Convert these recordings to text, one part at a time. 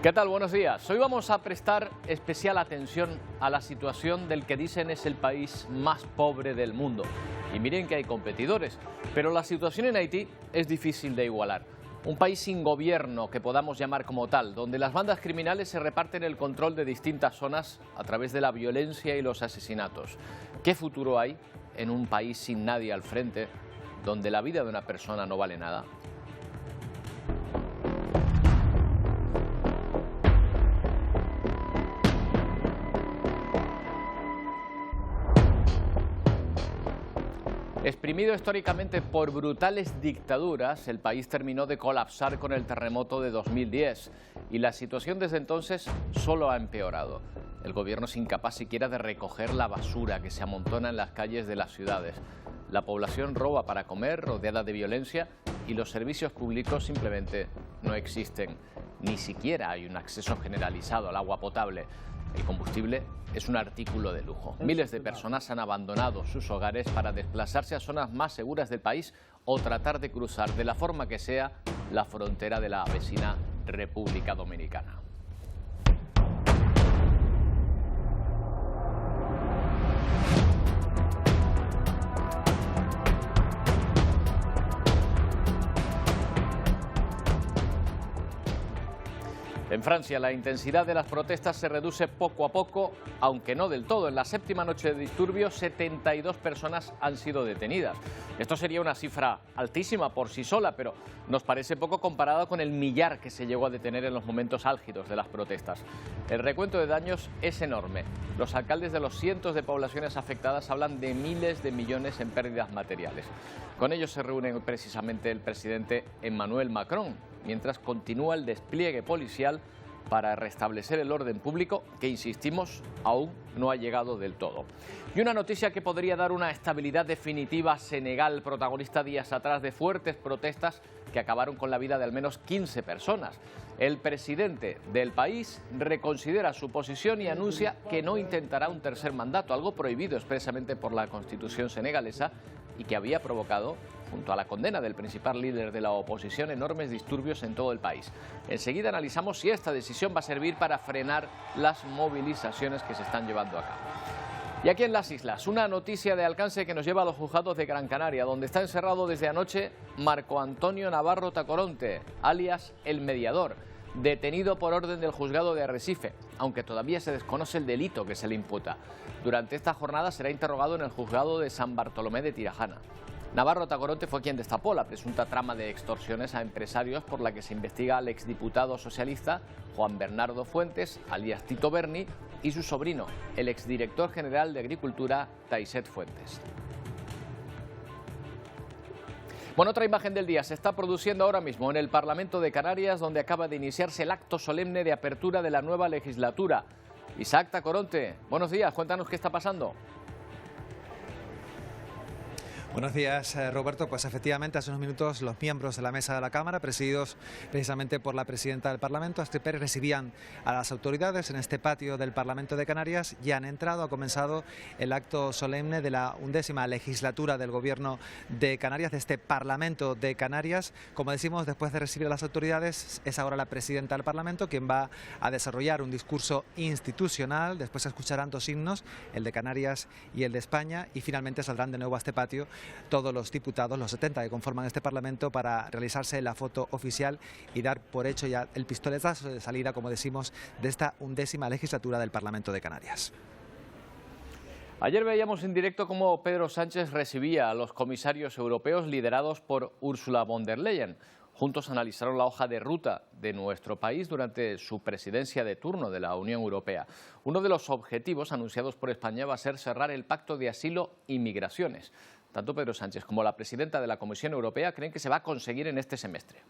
¿Qué tal? Buenos días. Hoy vamos a prestar especial atención a la situación del que dicen es el país más pobre del mundo. Y miren que hay competidores, pero la situación en Haití es difícil de igualar. Un país sin gobierno que podamos llamar como tal, donde las bandas criminales se reparten el control de distintas zonas a través de la violencia y los asesinatos. ¿Qué futuro hay en un país sin nadie al frente, donde la vida de una persona no vale nada? Exprimido históricamente por brutales dictaduras, el país terminó de colapsar con el terremoto de 2010 y la situación desde entonces solo ha empeorado. El gobierno es incapaz siquiera de recoger la basura que se amontona en las calles de las ciudades. La población roba para comer, rodeada de violencia, y los servicios públicos simplemente no existen. Ni siquiera hay un acceso generalizado al agua potable. El combustible es un artículo de lujo. Miles de personas han abandonado sus hogares para desplazarse a zonas más seguras del país o tratar de cruzar de la forma que sea la frontera de la vecina República Dominicana. En Francia, la intensidad de las protestas se reduce poco a poco, aunque no del todo. En la séptima noche de disturbios, 72 personas han sido detenidas. Esto sería una cifra altísima por sí sola, pero nos parece poco comparado con el millar que se llegó a detener en los momentos álgidos de las protestas. El recuento de daños es enorme. Los alcaldes de los cientos de poblaciones afectadas hablan de miles de millones en pérdidas materiales. Con ellos se reúne precisamente el presidente Emmanuel Macron, mientras continúa el despliegue policial para restablecer el orden público que, insistimos, aún no ha llegado del todo. Y una noticia que podría dar una estabilidad definitiva a Senegal, protagonista días atrás de fuertes protestas que acabaron con la vida de al menos 15 personas. El presidente del país reconsidera su posición y anuncia que no intentará un tercer mandato, algo prohibido expresamente por la Constitución senegalesa y que había provocado, junto a la condena del principal líder de la oposición, enormes disturbios en todo el país. Enseguida analizamos si esta decisión va a servir para frenar las movilizaciones que se están llevando a cabo. Y aquí en las islas, una noticia de alcance que nos lleva a los juzgados de Gran Canaria, donde está encerrado desde anoche Marco Antonio Navarro Tacoronte, alias El Mediador, detenido por orden del juzgado de Arrecife, aunque todavía se desconoce el delito que se le imputa. Durante esta jornada será interrogado en el juzgado de San Bartolomé de Tirajana. Navarro Tacoronte fue quien destapó la presunta trama de extorsiones a empresarios por la que se investiga al exdiputado socialista Juan Bernardo Fuentes, alias Tito Berni, y su sobrino, el exdirector general de Agricultura, Taiset Fuentes. Bueno, otra imagen del día se está produciendo ahora mismo en el Parlamento de Canarias, donde acaba de iniciarse el acto solemne de apertura de la nueva legislatura. Isaac Tacoronte, buenos días, cuéntanos qué está pasando. Buenos días, Roberto. Pues efectivamente, hace unos minutos los miembros de la mesa de la Cámara, presididos precisamente por la presidenta del Parlamento, Astrid Pérez, recibían a las autoridades en este patio del Parlamento de Canarias. Ya han entrado, ha comenzado el acto solemne de la 11ª legislatura del Gobierno de Canarias, de este Parlamento de Canarias. Como decimos, después de recibir a las autoridades, es ahora la presidenta del Parlamento quien va a desarrollar un discurso institucional. Después se escucharán dos himnos, el de Canarias y el de España, y finalmente saldrán de nuevo a este patio todos los diputados, los 70 que conforman este Parlamento, para realizarse la foto oficial y dar por hecho ya el pistoletazo de salida, como decimos, de esta 11ª legislatura del Parlamento de Canarias. Ayer veíamos en directo cómo Pedro Sánchez recibía a los comisarios europeos liderados por Ursula von der Leyen. Juntos analizaron la hoja de ruta de nuestro país durante su presidencia de turno de la Unión Europea. Uno de los objetivos anunciados por España va a ser cerrar el Pacto de Asilo y Migraciones. Tanto Pedro Sánchez como la presidenta de la Comisión Europea creen que se va a conseguir en este semestre.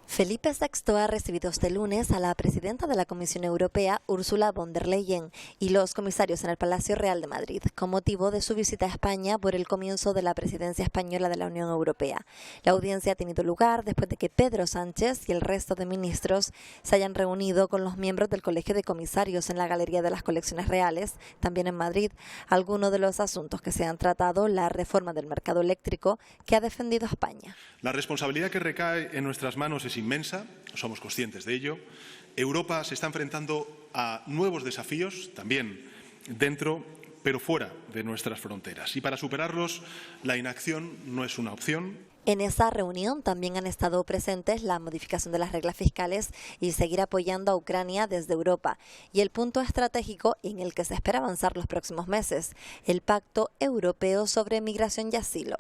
Felipe VI ha recibido este lunes a la presidenta de la Comisión Europea, Ursula von der Leyen, y los comisarios en el Palacio Real de Madrid, con motivo de su visita a España por el comienzo de la presidencia española de la Unión Europea. La audiencia ha tenido lugar después de que Pedro Sánchez y el resto de ministros se hayan reunido con los miembros del Colegio de Comisarios en la Galería de las Colecciones Reales, también en Madrid. Algunos de los asuntos que se han tratado: la reforma del mercado eléctrico que ha defendido España. La responsabilidad que recae en nuestras manos es inmensa, somos conscientes de ello. Europa se está enfrentando a nuevos desafíos, también dentro, pero fuera de nuestras fronteras. Y para superarlos, la inacción no es una opción. En esa reunión también han estado presentes la modificación de las reglas fiscales y seguir apoyando a Ucrania desde Europa. Y el punto estratégico en el que se espera avanzar los próximos meses, el Pacto Europeo sobre Migración y Asilo.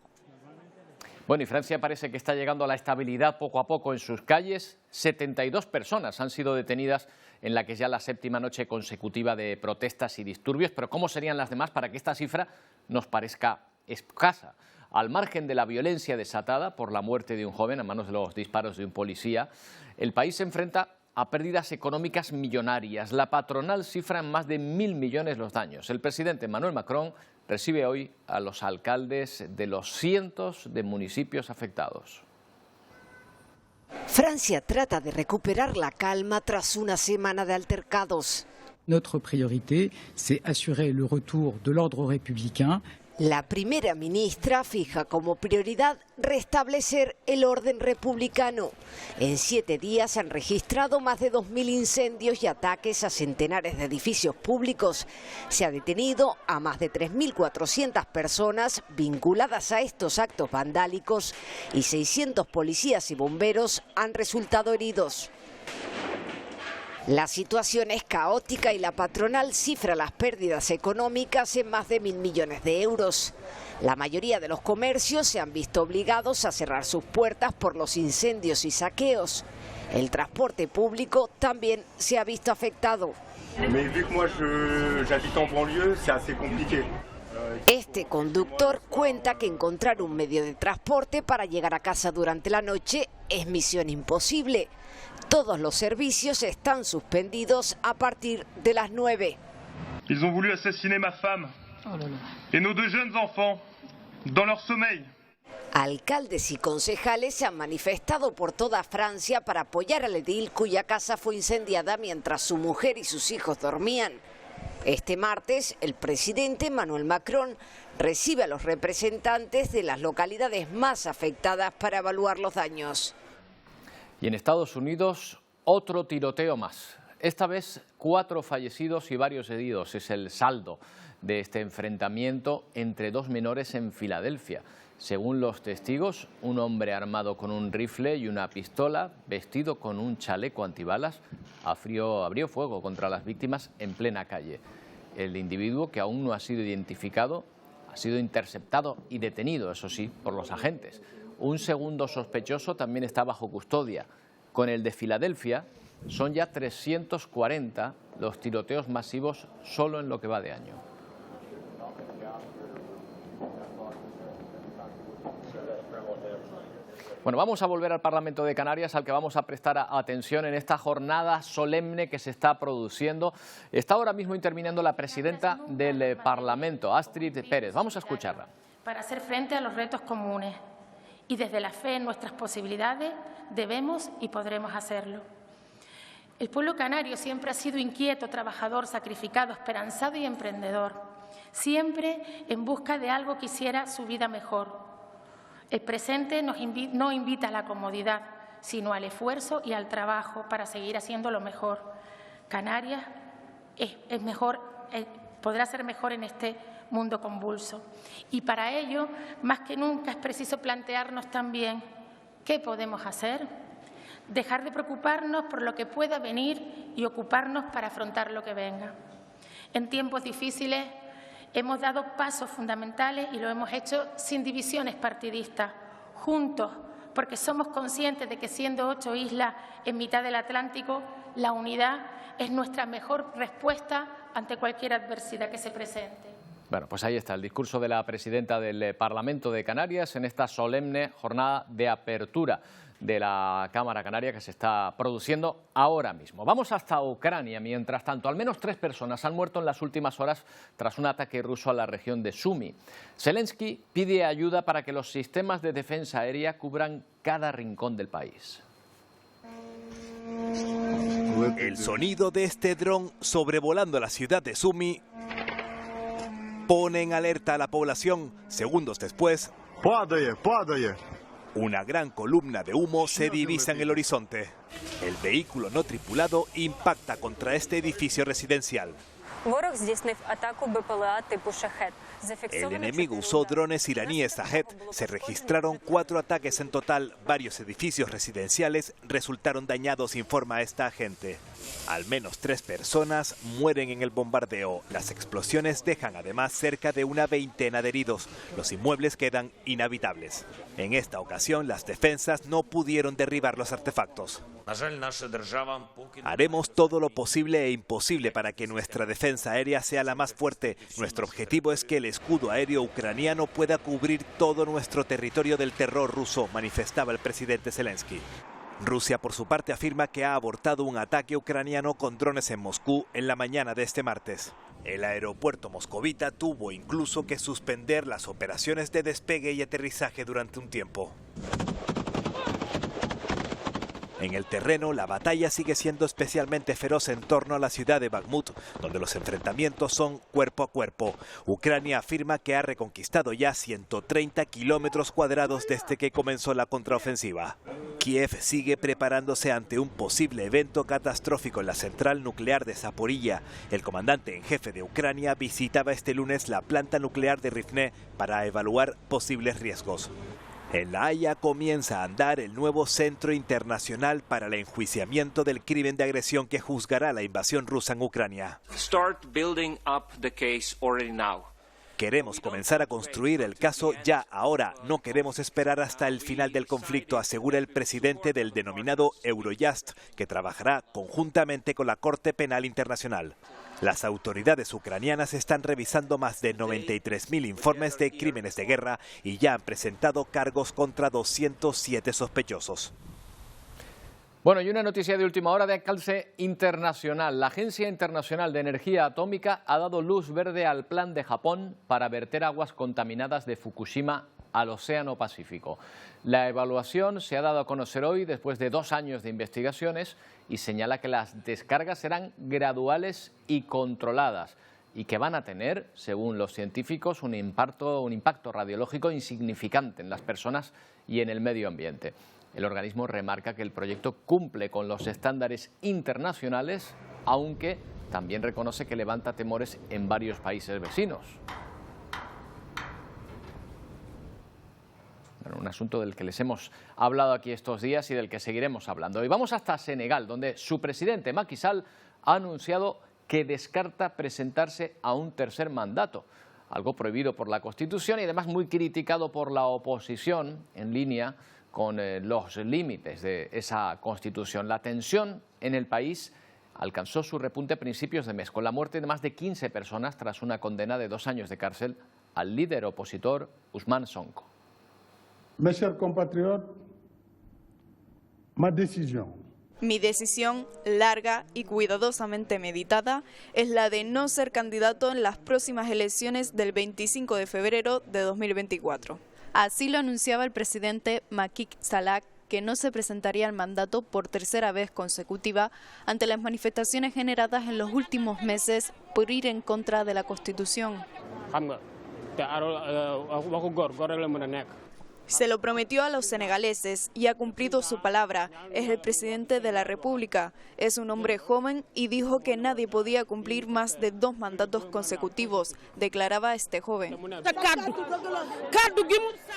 Bueno, y Francia parece que está llegando a la estabilidad poco a poco en sus calles. 72 personas han sido detenidas en la que es ya la 7ª noche consecutiva de protestas y disturbios. Pero ¿cómo serían las demás para que esta cifra nos parezca escasa? Al margen de la violencia desatada por la muerte de un joven a manos de los disparos de un policía, el país se enfrenta a pérdidas económicas millonarias. La patronal cifra en más de 1.000 millones los daños. El presidente Emmanuel Macron recibe hoy a los alcaldes de los cientos de municipios afectados. Francia trata de recuperar la calma tras una semana de altercados. Notre priorité, c'est assurer le retour de l'ordre républicain. La primera ministra fija como prioridad restablecer el orden republicano. En 7 días se han registrado más de 2.000 incendios y ataques a centenares de edificios públicos. Se ha detenido a más de 3.400 personas vinculadas a estos actos vandálicos y 600 policías y bomberos han resultado heridos. La situación es caótica y la patronal cifra las pérdidas económicas en más de 1.000 millones de euros. La mayoría de los comercios se han visto obligados a cerrar sus puertas por los incendios y saqueos. El transporte público también se ha visto afectado. Este conductor cuenta que encontrar un medio de transporte para llegar a casa durante la noche es misión imposible. Todos los servicios están suspendidos a partir de las 9. Ils ont voulu assassiner ma femme et nos 2 jeunes enfants dans leur sommeil. Alcaldes y concejales se han manifestado por toda Francia para apoyar al edil cuya casa fue incendiada mientras su mujer y sus hijos dormían. Este martes, el presidente Emmanuel Macron recibe a los representantes de las localidades más afectadas para evaluar los daños. Y en Estados Unidos, otro tiroteo más. Esta vez 4 fallecidos y varios heridos. Es el saldo de este enfrentamiento entre 2 menores en Filadelfia. Según los testigos, un hombre armado con un rifle y una pistola, vestido con un chaleco antibalas, abrió fuego contra las víctimas en plena calle. El individuo, que aún no ha sido identificado, ha sido interceptado y detenido, eso sí, por los agentes. Un segundo sospechoso también está bajo custodia. Con el de Filadelfia, son ya 340 los tiroteos masivos solo en lo que va de año. Bueno, vamos a volver al Parlamento de Canarias, al que vamos a prestar atención en esta jornada solemne que se está produciendo. Está ahora mismo interviniendo la presidenta del Parlamento, Astrid Pérez. Vamos a escucharla. Para hacer frente a los retos comunes y desde la fe en nuestras posibilidades debemos y podremos hacerlo. El pueblo canario siempre ha sido inquieto, trabajador, sacrificado, esperanzado y emprendedor, siempre en busca de algo que hiciera su vida mejor. El presente no invita a la comodidad, sino al esfuerzo y al trabajo para seguir haciendo lo mejor. Canarias podrá ser mejor en este mundo convulso. Y para ello, más que nunca, es preciso plantearnos también qué podemos hacer, dejar de preocuparnos por lo que pueda venir y ocuparnos para afrontar lo que venga. En tiempos difíciles hemos dado pasos fundamentales y lo hemos hecho sin divisiones partidistas, juntos, porque somos conscientes de que siendo 8 islas en mitad del Atlántico, la unidad es nuestra mejor respuesta ante cualquier adversidad que se presente. Bueno, pues ahí está el discurso de la presidenta del Parlamento de Canarias en esta solemne jornada de apertura de la Cámara Canaria que se está produciendo ahora mismo. Vamos hasta Ucrania. Mientras tanto, al menos 3 personas han muerto en las últimas horas tras un ataque ruso a la región de Sumy. Zelensky pide ayuda para que los sistemas de defensa aérea cubran cada rincón del país. El sonido de este dron sobrevolando la ciudad de Sumy pone en alerta a la población. Segundos después, Una gran columna de humo se divisa en el horizonte. El vehículo no tripulado impacta contra este edificio residencial. El enemigo usó drones iraníes Shahed. Se registraron 4 ataques en total. Varios edificios residenciales resultaron dañados, informa esta agente. Al menos 3 personas mueren en el bombardeo. Las explosiones dejan además cerca de una veintena de heridos. Los inmuebles quedan inhabitables. En esta ocasión, las defensas no pudieron derribar los artefactos. Haremos todo lo posible e imposible para que nuestra defensa aérea sea la más fuerte. Nuestro objetivo es que el escudo aéreo ucraniano pueda cubrir todo nuestro territorio del terror ruso, manifestaba el presidente Zelensky. Rusia, por su parte, afirma que ha abortado un ataque ucraniano con drones en Moscú en la mañana de este martes. El aeropuerto moscovita tuvo incluso que suspender las operaciones de despegue y aterrizaje durante un tiempo. En el terreno, la batalla sigue siendo especialmente feroz en torno a la ciudad de Bakhmut, donde los enfrentamientos son cuerpo a cuerpo. Ucrania afirma que ha reconquistado ya 130 kilómetros cuadrados desde que comenzó la contraofensiva. Kiev sigue preparándose ante un posible evento catastrófico en la central nuclear de Zaporilla. El comandante en jefe de Ucrania visitaba este lunes la planta nuclear de Rivne para evaluar posibles riesgos. En La Haya comienza a andar el nuevo Centro Internacional para el Enjuiciamiento del Crimen de Agresión que juzgará la invasión rusa en Ucrania. Queremos comenzar a construir el caso ya, ahora. No queremos esperar hasta el final del conflicto, asegura el presidente del denominado Eurojust, que trabajará conjuntamente con la Corte Penal Internacional. Las autoridades ucranianas están revisando más de 93.000 informes de crímenes de guerra y ya han presentado cargos contra 207 sospechosos. Bueno, y una noticia de última hora de alcance internacional. La Agencia Internacional de Energía Atómica ha dado luz verde al plan de Japón para verter aguas contaminadas de Fukushima al Océano Pacífico. La evaluación se ha dado a conocer hoy después de 2 años de investigaciones y señala que las descargas serán graduales y controladas y que van a tener, según los científicos, un impacto radiológico insignificante en las personas y en el medio ambiente. El organismo remarca que el proyecto cumple con los estándares internacionales, aunque también reconoce que levanta temores en varios países vecinos. Bueno, un asunto del que les hemos hablado aquí estos días y del que seguiremos hablando. Y vamos hasta Senegal, donde su presidente, Macky Sall, ha anunciado que descarta presentarse a un tercer mandato, algo prohibido por la Constitución y además muy criticado por la oposición en línea con los límites de esa Constitución. La tensión en el país alcanzó su repunte a principios de mes, con la muerte de más de 15 personas tras una condena de 2 años de cárcel al líder opositor Ousmane Sonko. Mes chers compatriotes, Mi decisión, larga y cuidadosamente meditada, es la de no ser candidato en las próximas elecciones del 25 de febrero de 2024. Así lo anunciaba el presidente Macky Sall, que no se presentaría al mandato por tercera vez consecutiva ante las manifestaciones generadas en los últimos meses por ir en contra de la Constitución. Se lo prometió a los senegaleses y ha cumplido su palabra. Es el presidente de la República. Es un hombre joven y dijo que nadie podía cumplir más de 2 mandatos consecutivos, declaraba este joven.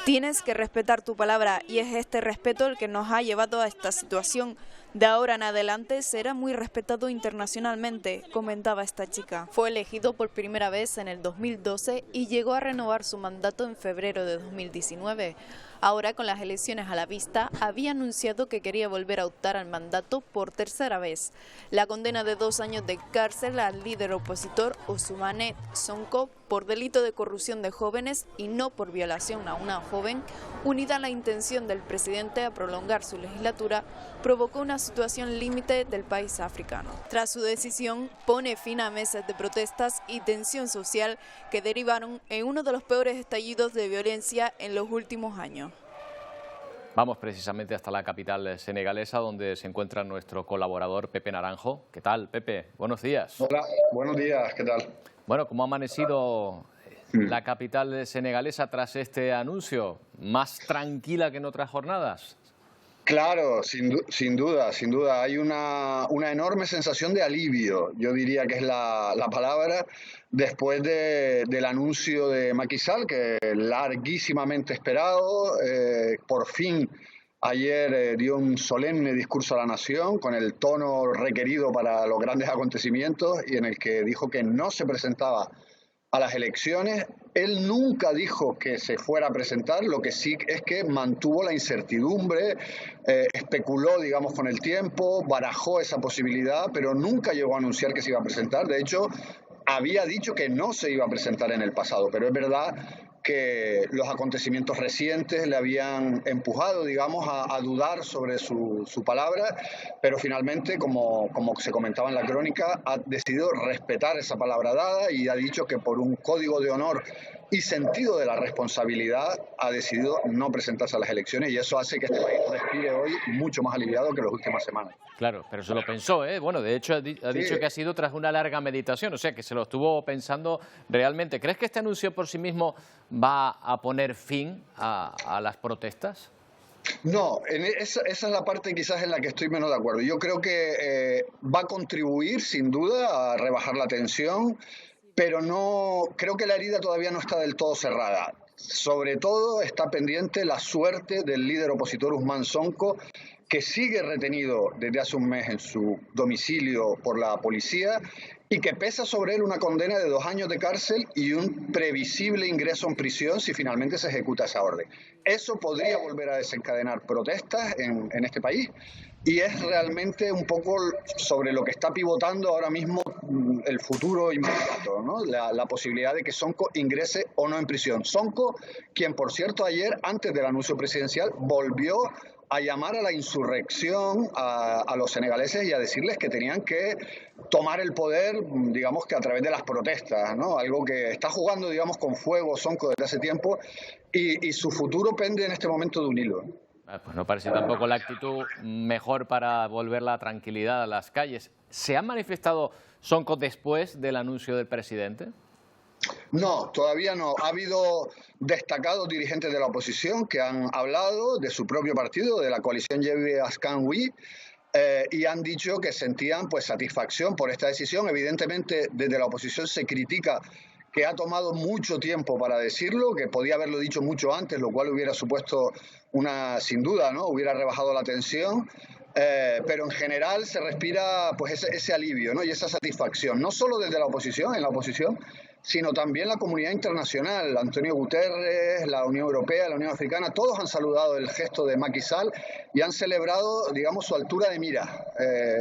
Tienes que respetar tu palabra y es este respeto el que nos ha llevado a esta situación. De ahora en adelante será muy respetado internacionalmente, comentaba esta chica. Fue elegido por primera vez en el 2012 y llegó a renovar su mandato en febrero de 2019. Ahora, con las elecciones a la vista, había anunciado que quería volver a optar al mandato por tercera vez. La condena de 2 años de cárcel al líder opositor Ousmane Sonko por delito de corrupción de jóvenes y no por violación a una joven, unida a la intención del presidente a prolongar su legislatura, provocó una situación límite del país africano. Tras su decisión, pone fin a meses de protestas y tensión social que derivaron en uno de los peores estallidos de violencia en los últimos años. Vamos precisamente hasta la capital senegalesa, donde se encuentra nuestro colaborador Pepe Naranjo. ¿Qué tal, Pepe? Buenos días. Hola, buenos días, ¿qué tal? Bueno, ¿cómo ha amanecido la capital senegalesa tras este anuncio? ¿Más tranquila que en otras jornadas? Claro, sin duda. Hay una enorme sensación de alivio, yo diría que es la palabra, después del anuncio de Macky Sall, que larguísimamente esperado. Por fin ayer dio un solemne discurso a la nación con el tono requerido para los grandes acontecimientos y en el que dijo que no se presentaba a las elecciones. Él nunca dijo que se fuera a presentar, lo que sí es que mantuvo la incertidumbre, especuló, digamos, con el tiempo, barajó esa posibilidad, pero nunca llegó a anunciar que se iba a presentar. De hecho, había dicho que no se iba a presentar en el pasado, pero es verdad que los acontecimientos recientes le habían empujado, digamos, a dudar sobre su palabra, pero finalmente, como se comentaba en la crónica, ha decidido respetar esa palabra dada y ha dicho que por un código de honor y sentido de la responsabilidad ha decidido no presentarse a las elecciones, y eso hace que este país respire hoy mucho más aliviado que las últimas semanas. Claro, pero se lo pensó, ¿eh? Bueno, de hecho ha dicho que ha sido tras una larga meditación, o sea que se lo estuvo pensando realmente. ¿Crees que este anuncio por sí mismo va a poner fin a las protestas? No, esa es la parte quizás en la que estoy menos de acuerdo. Yo creo que va a contribuir sin duda a rebajar la tensión, pero no creo que la herida todavía no está del todo cerrada. Sobre todo está pendiente la suerte del líder opositor Ousmane Sonko, que sigue retenido desde hace un mes en su domicilio por la policía y que pesa sobre él una condena de 2 años de cárcel y un previsible ingreso en prisión si finalmente se ejecuta esa orden. Eso podría volver a desencadenar protestas en este país y es realmente un poco sobre lo que está pivotando ahora mismo el futuro inmediato, ¿no? La posibilidad de que Sonko ingrese o no en prisión. Sonko, quien por cierto ayer, antes del anuncio presidencial, volvió a llamar a la insurrección a los senegaleses y a decirles que tenían que tomar el poder, digamos que a través de las protestas, ¿no? Algo que está jugando, digamos, con fuego Sonko desde hace tiempo y su futuro pende en este momento de un hilo. Pues no parece tampoco la actitud mejor para volver la tranquilidad a las calles. ¿Se ha manifestado Sonko después del anuncio del presidente? No, todavía no. Ha habido destacados dirigentes de la oposición que han hablado de su propio partido, de la coalición Yewi Askan Wi, y han dicho que sentían pues satisfacción por esta decisión. Evidentemente, desde la oposición se critica que ha tomado mucho tiempo para decirlo, que podía haberlo dicho mucho antes, lo cual hubiera supuesto sin duda, ¿no? Hubiera rebajado la tensión. Pero en general se respira pues ese alivio, ¿no? Y esa satisfacción, no solo desde la oposición, sino también la comunidad internacional. Antonio Guterres, la Unión Europea, la Unión Africana, todos han saludado el gesto de Macky Sall y han celebrado, digamos, su altura de mira,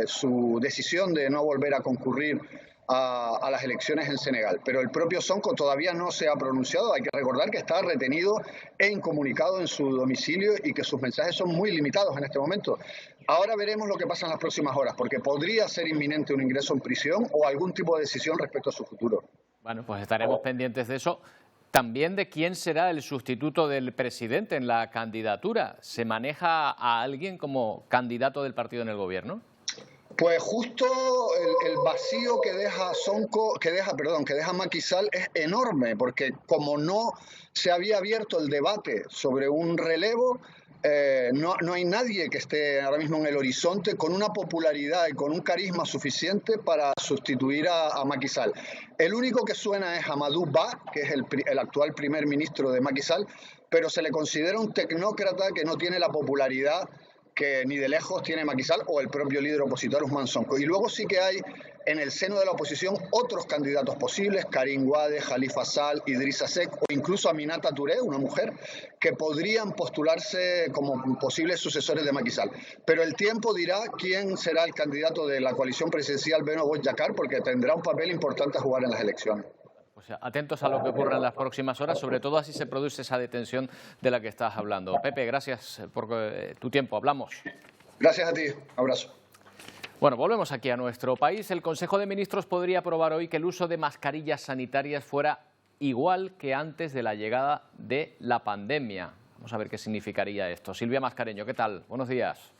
su decisión de no volver a concurrir a las elecciones en Senegal. Pero el propio Sonko todavía no se ha pronunciado. Hay que recordar que está retenido e incomunicado en su domicilio y que sus mensajes son muy limitados en este momento. Ahora veremos lo que pasa en las próximas horas, porque podría ser inminente un ingreso en prisión o algún tipo de decisión respecto a su futuro. Bueno, pues estaremos pendientes de eso. También de quién será el sustituto del presidente en la candidatura. ¿Se maneja a alguien como candidato del partido en el gobierno? Pues justo el vacío que deja Macky Sall es enorme, porque como no se había abierto el debate sobre un relevo, no hay nadie que esté ahora mismo en el horizonte con una popularidad y con un carisma suficiente para sustituir a Macky Sall. El único que suena es Amadou Ba, que es el actual primer ministro de Macky Sall, pero se le considera un tecnócrata que no tiene la popularidad que ni de lejos tiene Macky Sall o el propio líder opositor Ousmane Sonko. Y luego sí que hay en el seno de la oposición otros candidatos posibles, Karim Wade, Khalifa Sall, Idrissa Seck o incluso Aminata Touré, una mujer, que podrían postularse como posibles sucesores de Macky Sall. Pero el tiempo dirá quién será el candidato de la coalición presidencial Benno Bokar, porque tendrá un papel importante a jugar en las elecciones. Pues atentos a lo que ocurra en las próximas horas, sobre todo así se produce esa detención de la que estás hablando. Pepe, gracias por tu tiempo. Hablamos. Gracias a ti. Abrazo. Bueno, volvemos aquí a nuestro país. El Consejo de Ministros podría aprobar hoy que el uso de mascarillas sanitarias fuera igual que antes de la llegada de la pandemia. Vamos a ver qué significaría esto. Silvia Mascareño, ¿qué tal? Buenos días.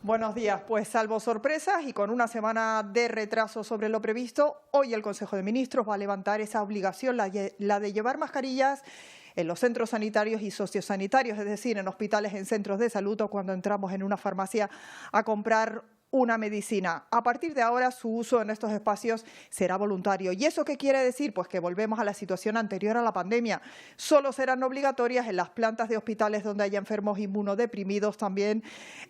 Buenos días. Pues salvo sorpresas y con una semana de retraso sobre lo previsto, hoy el Consejo de Ministros va a levantar esa obligación, la de llevar mascarillas en los centros sanitarios y sociosanitarios, es decir, en hospitales, en centros de salud o cuando entramos en una farmacia a comprar una medicina. A partir de ahora su uso en estos espacios será voluntario. ¿Y eso qué quiere decir? Pues que volvemos a la situación anterior a la pandemia. Solo serán obligatorias en las plantas de hospitales donde haya enfermos inmunodeprimidos, también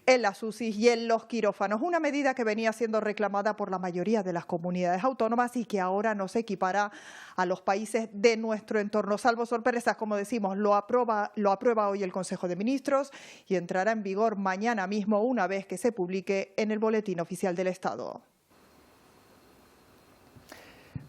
en las UCIs y en los quirófanos. Una medida que venía siendo reclamada por la mayoría de las comunidades autónomas y que ahora nos equipara a los países de nuestro entorno. Salvo sorpresas, como decimos, lo aprueba hoy el Consejo de Ministros y entrará en vigor mañana mismo una vez que se publique en el Boletín Oficial del Estado.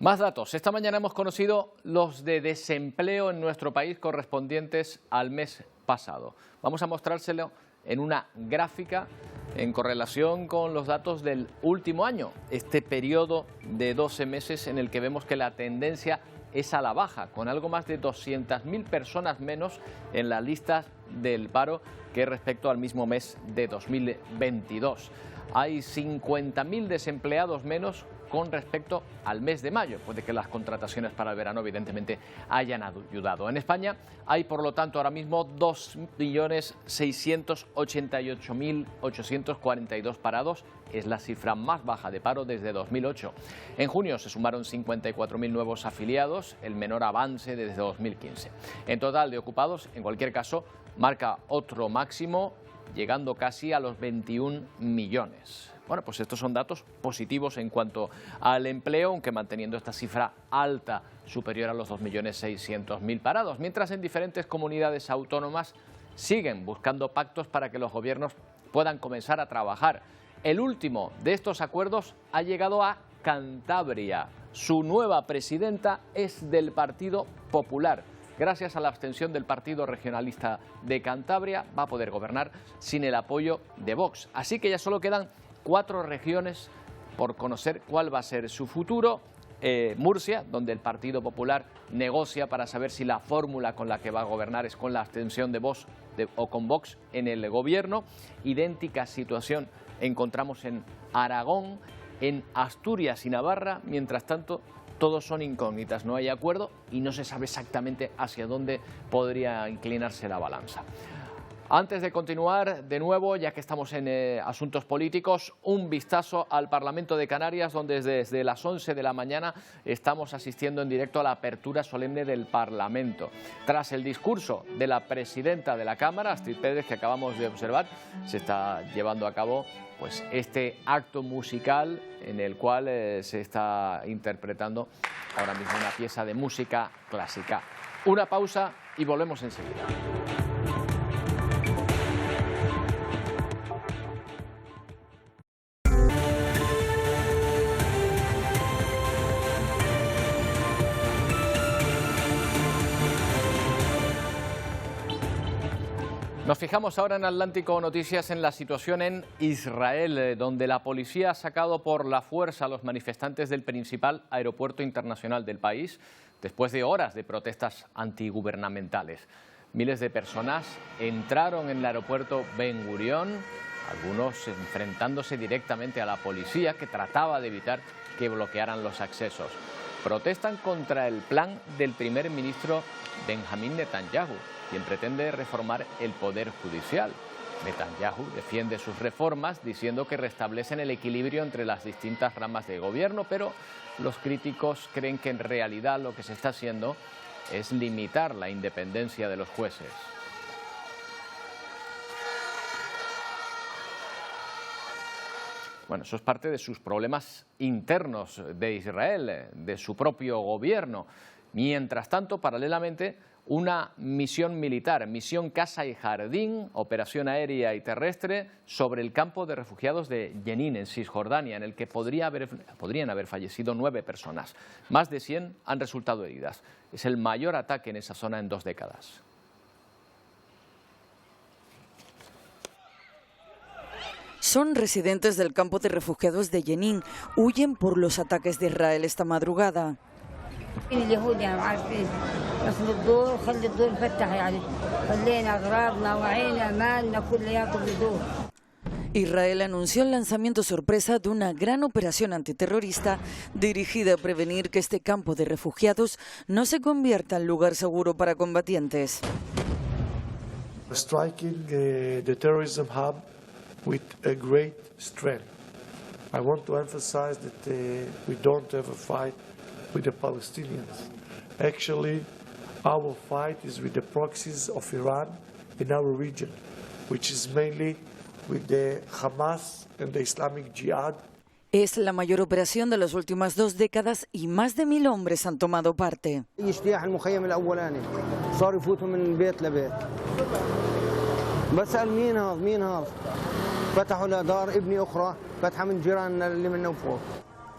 Más datos. Esta mañana hemos conocido los de desempleo en nuestro país correspondientes al mes pasado. Vamos a mostrárselo en una gráfica en correlación con los datos del último año, este periodo de 12 meses en el que vemos que la tendencia es a la baja, con algo más de 200.000 personas menos en la lista del paro que respecto al mismo mes de 2022. Hay 50.000 desempleados menos con respecto al mes de mayo. Puede que las contrataciones para el verano evidentemente hayan ayudado. En España hay por lo tanto ahora mismo 2.688.842 parados. Es la cifra más baja de paro desde 2008. En junio se sumaron 54.000 nuevos afiliados, el menor avance desde 2015. En total de ocupados, en cualquier caso, marca otro máximo, llegando casi a los 21 millones. Bueno, pues estos son datos positivos en cuanto al empleo, aunque manteniendo esta cifra alta, superior a los 2.600.000 parados, mientras en diferentes comunidades autónomas siguen buscando pactos para que los gobiernos puedan comenzar a trabajar. El último de estos acuerdos ha llegado a Cantabria. Su nueva presidenta es del Partido Popular. Gracias a la abstención del Partido Regionalista de Cantabria, va a poder gobernar sin el apoyo de Vox. Así que ya solo quedan 4 regiones por conocer cuál va a ser su futuro. Murcia, donde el Partido Popular negocia para saber si la fórmula con la que va a gobernar es con la abstención de Vox o con Vox en el gobierno. Idéntica situación encontramos en Aragón, en Asturias y Navarra. Mientras tanto, todos son incógnitas, no hay acuerdo y no se sabe exactamente hacia dónde podría inclinarse la balanza. Antes de continuar, de nuevo, ya que estamos en asuntos políticos, un vistazo al Parlamento de Canarias, donde desde las 11 de la mañana estamos asistiendo en directo a la apertura solemne del Parlamento. Tras el discurso de la presidenta de la Cámara, Astrid Pérez, que acabamos de observar, se está llevando a cabo pues este acto musical en el cual se está interpretando ahora mismo una pieza de música clásica. Una pausa y volvemos enseguida. Nos fijamos ahora en Atlántico Noticias en la situación en Israel, donde la policía ha sacado por la fuerza a los manifestantes del principal aeropuerto internacional del país, después de horas de protestas antigubernamentales. Miles de personas entraron en el aeropuerto Ben Gurión, algunos enfrentándose directamente a la policía que trataba de evitar que bloquearan los accesos. Protestan contra el plan del primer ministro Benjamín Netanyahu, quien pretende reformar el poder judicial. Netanyahu defiende sus reformas diciendo que restablecen el equilibrio entre las distintas ramas de gobierno, pero los críticos creen que en realidad lo que se está haciendo es limitar la independencia de los jueces. Bueno, eso es parte de sus problemas internos de Israel, de su propio gobierno. Mientras tanto, paralelamente, una misión militar, misión Casa y Jardín, operación aérea y terrestre sobre el campo de refugiados de Jenin, en Cisjordania, en el que podrían haber fallecido 9 personas. Más de 100 han resultado heridas. Es el mayor ataque en esa zona en 2 décadas. Son residentes del campo de refugiados de Jenin. Huyen por los ataques de Israel esta madrugada. Israel anunció el lanzamiento sorpresa de una gran operación antiterrorista dirigida a prevenir que este campo de refugiados no se convierta en lugar seguro para combatientes. Striking the terrorism hub with a great strength. I want to emphasize that we don't have a fight with the Palestinians. Actually, our fight is with the proxies of Iran in our region, which is mainly with the Hamas and the Islamic Jihad. Es la mayor operación de las últimas 2 décadas y más de 1000 hombres han tomado parte.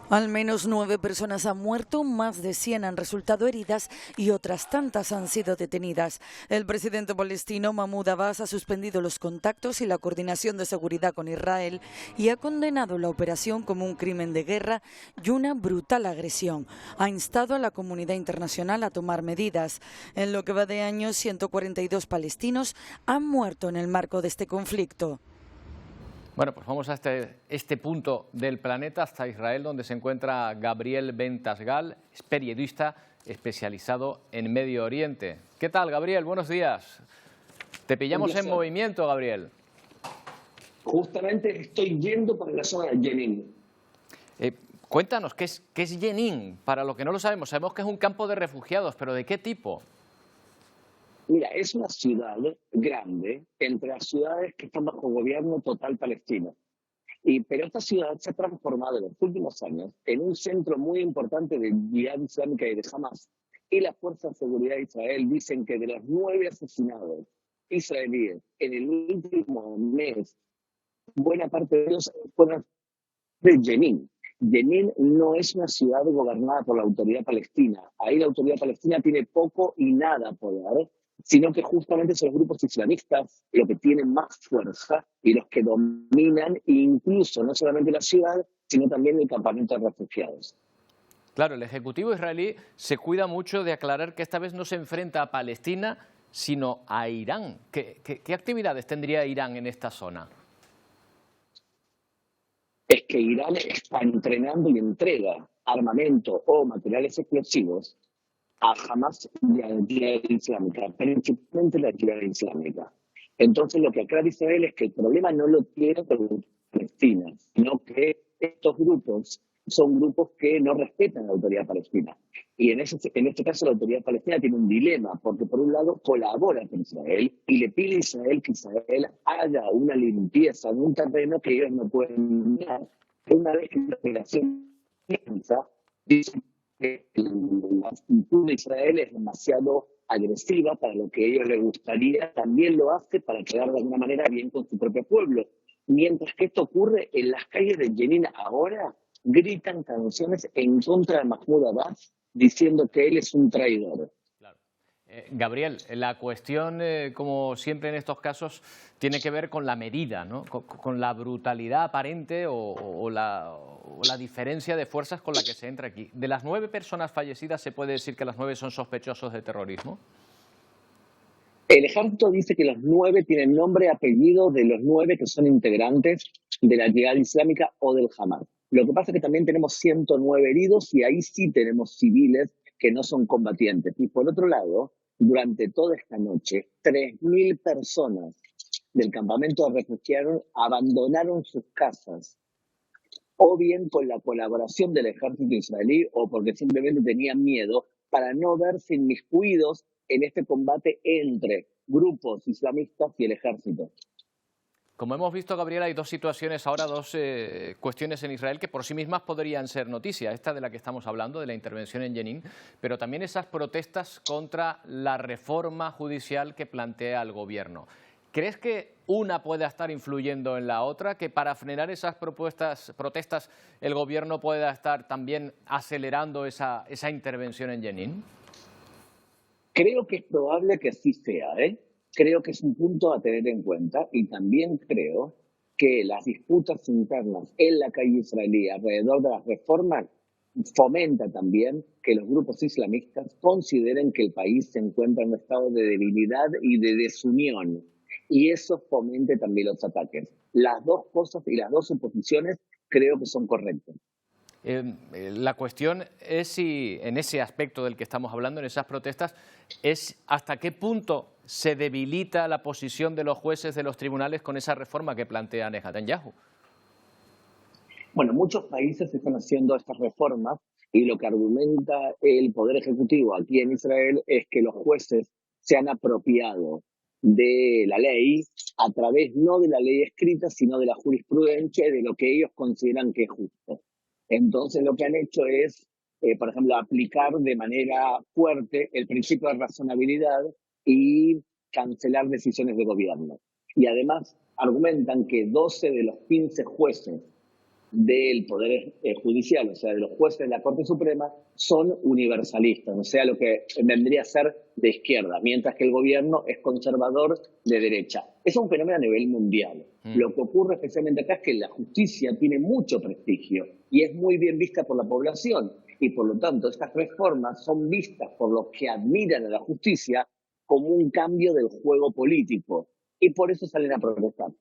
Al menos 9 personas han muerto, más de 100 han resultado heridas y otras tantas han sido detenidas. El presidente palestino Mahmoud Abbas ha suspendido los contactos y la coordinación de seguridad con Israel y ha condenado la operación como un crimen de guerra y una brutal agresión. Ha instado a la comunidad internacional a tomar medidas. En lo que va de año, 142 palestinos han muerto en el marco de este conflicto. Bueno, pues vamos a este punto del planeta, hasta Israel, donde se encuentra Gabriel Ben-Tasgal, es periodista especializado en Medio Oriente. ¿Qué tal, Gabriel? Buenos días. Te pillamos en movimiento, Gabriel. Justamente estoy yendo para la zona de Jenin. Cuéntanos, ¿qué es Jenin? Para los que no lo sabemos, sabemos que es un campo de refugiados, pero ¿de qué tipo? Mira, es una ciudad grande entre las ciudades que están bajo gobierno total palestino. Pero esta ciudad se ha transformado en los últimos años en un centro muy importante de Yihad Islámica y de Hamas. Y las fuerzas de seguridad de Israel dicen que de los 9 asesinados israelíes en el último mes, buena parte de ellos fueron de Jenin. Jenin no es una ciudad gobernada por la autoridad palestina. Ahí la autoridad palestina tiene poco y nada poder, sino que justamente son los grupos islamistas los que tienen más fuerza y los que dominan incluso no solamente la ciudad, sino también el campamento de refugiados. Claro, el Ejecutivo israelí se cuida mucho de aclarar que esta vez no se enfrenta a Palestina, sino a Irán. ¿Qué actividades tendría Irán en esta zona? Es que Irán está entrenando y entrega armamento o materiales explosivos a Hamas y a la Yihad Islámica, principalmente la Yihad Islámica. Entonces lo que aclara Israel es que el problema no lo tiene con Palestina, sino que estos grupos son grupos que no respetan la autoridad palestina. Y en este caso la autoridad palestina tiene un dilema, porque por un lado colabora con Israel y le pide a Israel que Israel haga una limpieza en un terreno que ellos no pueden mirar. Una vez que la operación comienza, dice que la actitud de Israel es demasiado agresiva para lo que a ellos les gustaría, también lo hace para quedar de alguna manera bien con su propio pueblo. Mientras que esto ocurre en las calles de Jenin ahora, gritan canciones en contra de Mahmoud Abbas, diciendo que él es un traidor. Claro. Gabriel, la cuestión, como siempre en estos casos, tiene que ver con la medida, ¿no? Con la brutalidad aparente o la diferencia de fuerzas con la que se entra aquí. De las 9 personas fallecidas, ¿se puede decir que las 9 son sospechosos de terrorismo? El ejército dice que los 9 tienen nombre y apellido de los 9 que son integrantes de la Yihad Islámica o del Hamas. Lo que pasa es que también tenemos 109 heridos y ahí sí tenemos civiles que no son combatientes. Y por otro lado, durante toda esta noche, 3.000 personas del campamento de refugiados abandonaron sus casas, o bien con la colaboración del ejército israelí o porque simplemente tenían miedo para no verse inmiscuidos en este combate entre grupos islamistas y el ejército. Como hemos visto, Gabriel, hay 2 situaciones ahora, 2 cuestiones en Israel que por sí mismas podrían ser noticia. Esta de la que estamos hablando, de la intervención en Jenin, pero también esas protestas contra la reforma judicial que plantea el gobierno. ¿Crees que una pueda estar influyendo en la otra, que para frenar esas protestas el gobierno pueda estar también acelerando esa intervención en Jenin? Creo que es probable que así sea, Creo que es un punto a tener en cuenta y también creo que las disputas internas en la calle israelí alrededor de las reformas fomenta también que los grupos islamistas consideren que el país se encuentra en un estado de debilidad y de desunión y eso fomente también los ataques. las dos cosas y las dos suposiciones creo que son correctas. La cuestión es si en ese aspecto del que estamos hablando, en esas protestas, es hasta qué punto se debilita la posición de los jueces de los tribunales con esa reforma que plantea Netanyahu. Bueno, muchos países están haciendo estas reformas y lo que argumenta el Poder Ejecutivo aquí en Israel es que los jueces se han apropiado de la ley a través no de la ley escrita, sino de la jurisprudencia y de lo que ellos consideran que es justo. Entonces lo que han hecho es, por ejemplo, aplicar de manera fuerte el principio de razonabilidad y cancelar decisiones de gobierno. Y además argumentan que 12 de los 15 jueces del Poder Judicial, o sea, de los jueces de la Corte Suprema, son universalistas, o sea, lo que vendría a ser de izquierda, mientras que el gobierno es conservador de derecha. Es un fenómeno a nivel mundial. Lo que ocurre especialmente acá es que la justicia tiene mucho prestigio y es muy bien vista por la población y por lo tanto estas reformas son vistas por los que admiran a la justicia como un cambio del juego político y por eso salen a protestar.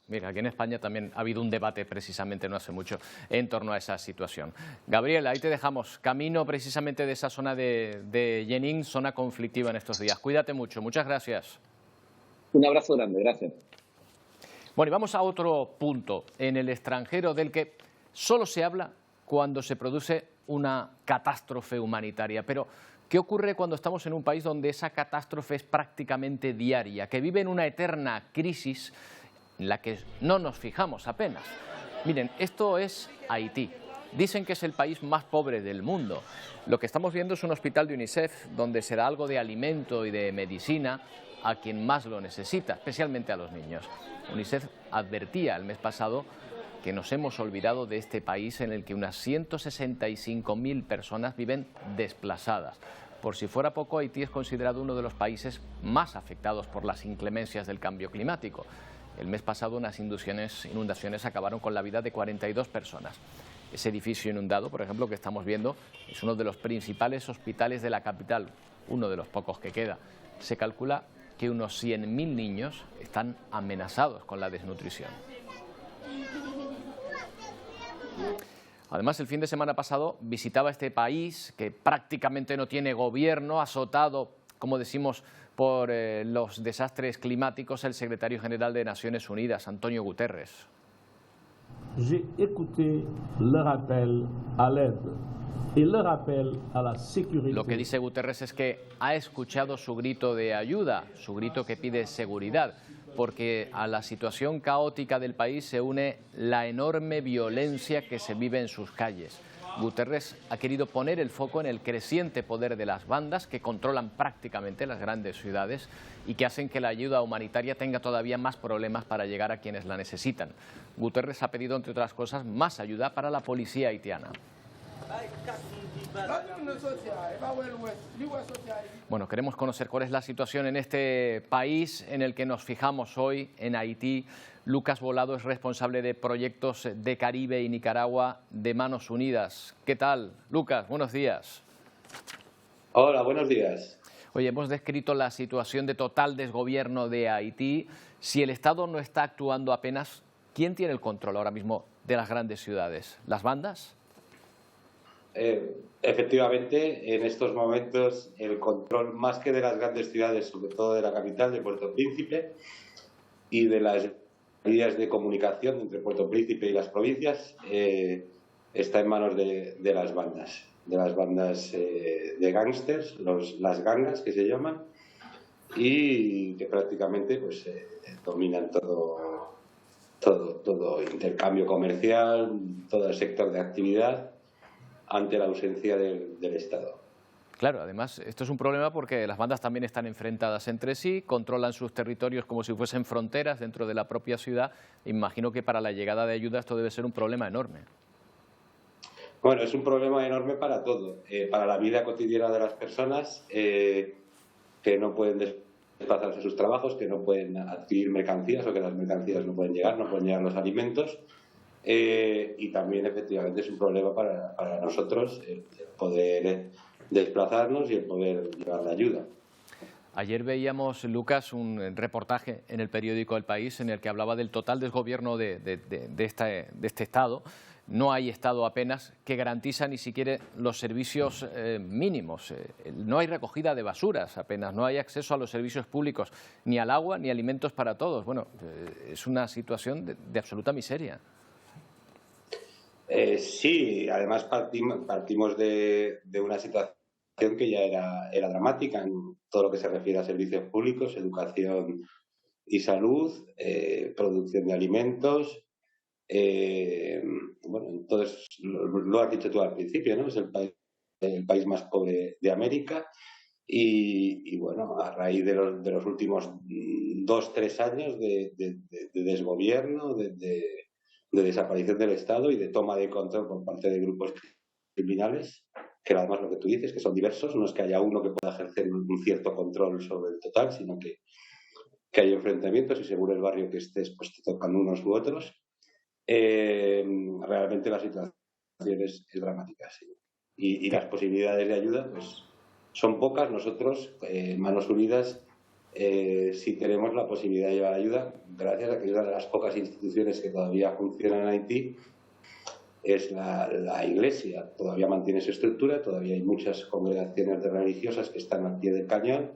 Mira, aquí en España también ha habido un debate precisamente no hace mucho en torno a esa situación. Gabriel, ahí te dejamos. Camino precisamente de esa zona de Jenin, zona conflictiva en estos días. Cuídate mucho. Muchas gracias. Un abrazo grande. Gracias. Bueno, y vamos a otro punto en el extranjero del que solo se habla cuando se produce una catástrofe humanitaria. Pero, ¿qué ocurre cuando estamos en un país donde esa catástrofe es prácticamente diaria, que vive en una eterna crisis en la que no nos fijamos apenas? Miren, esto es Haití. Dicen que es el país más pobre del mundo. Lo que estamos viendo es un hospital de UNICEF donde se da algo de alimento y de medicina a quien más lo necesita, especialmente a los niños. UNICEF advertía el mes pasado que nos hemos olvidado de este país en el que unas 165.000 personas viven desplazadas. Por si fuera poco, Haití es considerado uno de los países más afectados por las inclemencias del cambio climático. El mes pasado unas inundaciones acabaron con la vida de 42 personas. Ese edificio inundado, por ejemplo, que estamos viendo, es uno de los principales hospitales de la capital, uno de los pocos que queda. Se calcula que unos 100.000 niños están amenazados con la desnutrición. Además, el fin de semana pasado visitaba este país que prácticamente no tiene gobierno, azotado, como decimos, por los desastres climáticos, el secretario general de Naciones Unidas, Antonio Guterres. J'ai écouté leur appel à l'aide et leur appel à la sécurité. Lo que dice Guterres es que ha escuchado su grito de ayuda, su grito que pide seguridad, porque a la situación caótica del país se une la enorme violencia que se vive en sus calles. Guterres ha querido poner el foco en el creciente poder de las bandas que controlan prácticamente las grandes ciudades y que hacen que la ayuda humanitaria tenga todavía más problemas para llegar a quienes la necesitan. Guterres ha pedido, entre otras cosas, más ayuda para la policía haitiana. Bueno, queremos conocer cuál es la situación en este país en el que nos fijamos hoy, en Haití. Lucas Volado es responsable de proyectos de Caribe y Nicaragua de Manos Unidas. ¿Qué tal, Lucas? Buenos días. Hola, buenos días. Oye, hemos descrito la situación de total desgobierno de Haití. Si el Estado no está actuando apenas, ¿quién tiene el control ahora mismo de las grandes ciudades? ¿Las bandas? Efectivamente, en estos momentos el control más que de las grandes ciudades, sobre todo de la capital, de Puerto Príncipe, y de las vías de comunicación entre Puerto Príncipe y las provincias, está en manos de las bandas de gángsters, las gangas que se llaman, y que prácticamente pues, dominan todo intercambio comercial, todo el sector de actividad, ante la ausencia del Estado. Claro, además esto es un problema porque las bandas también están enfrentadas entre sí, controlan sus territorios como si fuesen fronteras dentro de la propia ciudad. Imagino que para la llegada de ayuda esto debe ser un problema enorme. Bueno, es un problema enorme para todo, para la vida cotidiana de las personas que no pueden desplazarse a sus trabajos, que no pueden adquirir mercancías o que las mercancías no pueden llegar los alimentos. Y también efectivamente es un problema para nosotros el poder desplazarnos y el poder llevar la ayuda. Ayer veíamos, Lucas, un reportaje en el periódico El País en el que hablaba del total desgobierno de este Estado. No hay Estado apenas que garantiza ni siquiera los servicios mínimos. No hay recogida de basuras apenas, no hay acceso a los servicios públicos, ni al agua ni alimentos para todos. Bueno, es una situación de absoluta miseria. Sí, además partimos de una situación que ya era dramática en todo lo que se refiere a servicios públicos, educación y salud, producción de alimentos. Bueno, entonces lo has dicho tú al principio, ¿no? Es el país más pobre de América y bueno, a raíz de los últimos 2-3 años de desgobierno, de desaparición del Estado y de toma de control por parte de grupos criminales, que además lo que tú dices, que son diversos, no es que haya uno que pueda ejercer un cierto control sobre el total, sino que hay enfrentamientos y según el barrio que estés, pues te tocan unos u otros. Realmente la situación es dramática, sí. Y las posibilidades de ayuda pues son pocas. Nosotros, Manos Unidas, sí tenemos la posibilidad de llevar ayuda, gracias a que una de las pocas instituciones que todavía funcionan en Haití es la Iglesia. Todavía mantiene su estructura, todavía hay muchas congregaciones religiosas que están al pie del cañón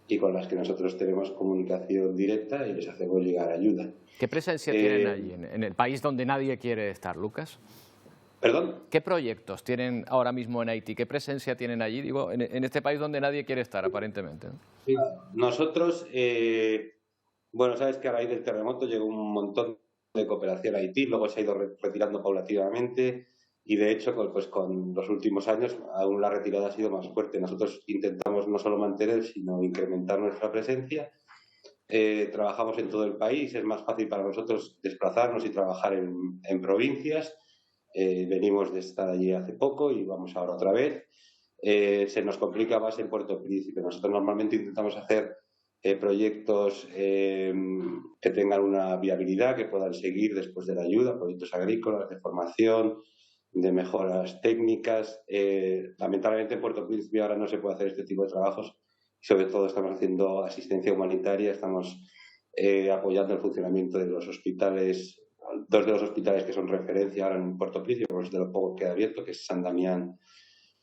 y con las que nosotros tenemos comunicación directa y les hacemos llegar ayuda. ¿Qué presencia tienen allí, en el país donde nadie quiere estar, Lucas? ¿Perdón? ¿Qué proyectos tienen ahora mismo en Haití? ¿Qué presencia tienen allí? Digo, en este país donde nadie quiere estar, aparentemente, ¿no? Sí, nosotros, bueno, sabes que a raíz del terremoto llegó un montón de cooperación a Haití, luego se ha ido retirando paulatinamente y de hecho pues con los últimos años aún la retirada ha sido más fuerte. Nosotros intentamos no solo mantener sino incrementar nuestra presencia. Trabajamos en todo el país, es más fácil para nosotros desplazarnos y trabajar en provincias. Venimos de estar allí hace poco y vamos ahora otra vez. Se nos complica más en Puerto Príncipe. Nosotros normalmente intentamos hacer proyectos que tengan una viabilidad, que puedan seguir después de la ayuda, proyectos agrícolas, de formación, de mejoras técnicas. Lamentablemente en Puerto Príncipe ahora no se puede hacer este tipo de trabajos. Sobre todo estamos haciendo asistencia humanitaria, estamos apoyando el funcionamiento de los hospitales, 2 de los hospitales que son referencia ahora en Puerto Príncipe, pues de lo poco que queda abierto, que es San Damián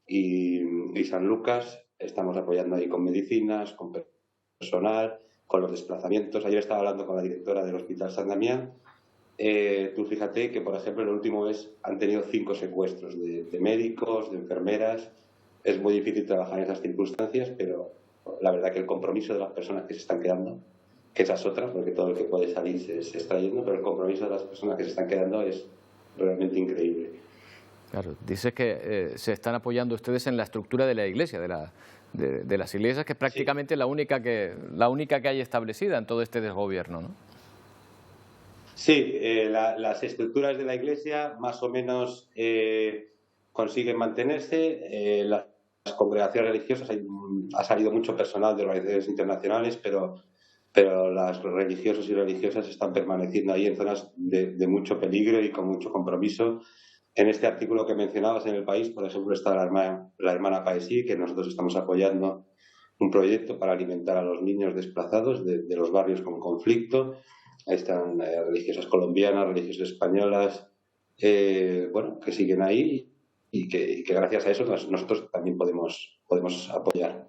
y San Lucas. Estamos apoyando ahí con medicinas, con personal, con los desplazamientos. Ayer estaba hablando con la directora del Hospital San Damián. Tú fíjate que, por ejemplo, en el último mes han tenido 5 secuestros de médicos, de enfermeras. Es muy difícil trabajar en esas circunstancias, pero la verdad que el compromiso de las personas que se están quedando, que esas otras, porque todo el que puede salir se está yendo, pero el compromiso de las personas que se están quedando es realmente increíble. Claro, dices que se están apoyando ustedes en la estructura de la Iglesia, de las iglesias, que es prácticamente sí, la única que hay establecida en todo este desgobierno, ¿no? Sí, las estructuras de la Iglesia más o menos consiguen mantenerse. Las congregaciones religiosas, ha salido mucho personal de organizaciones internacionales, pero las religiosos y religiosas están permaneciendo ahí en zonas de mucho peligro y con mucho compromiso. En este artículo que mencionabas en El País, por ejemplo, está la hermana Paesí, que nosotros estamos apoyando un proyecto para alimentar a los niños desplazados de los barrios con conflicto. Ahí están religiosas colombianas, religiosas españolas, bueno, que siguen ahí y que gracias a eso nosotros también podemos apoyar.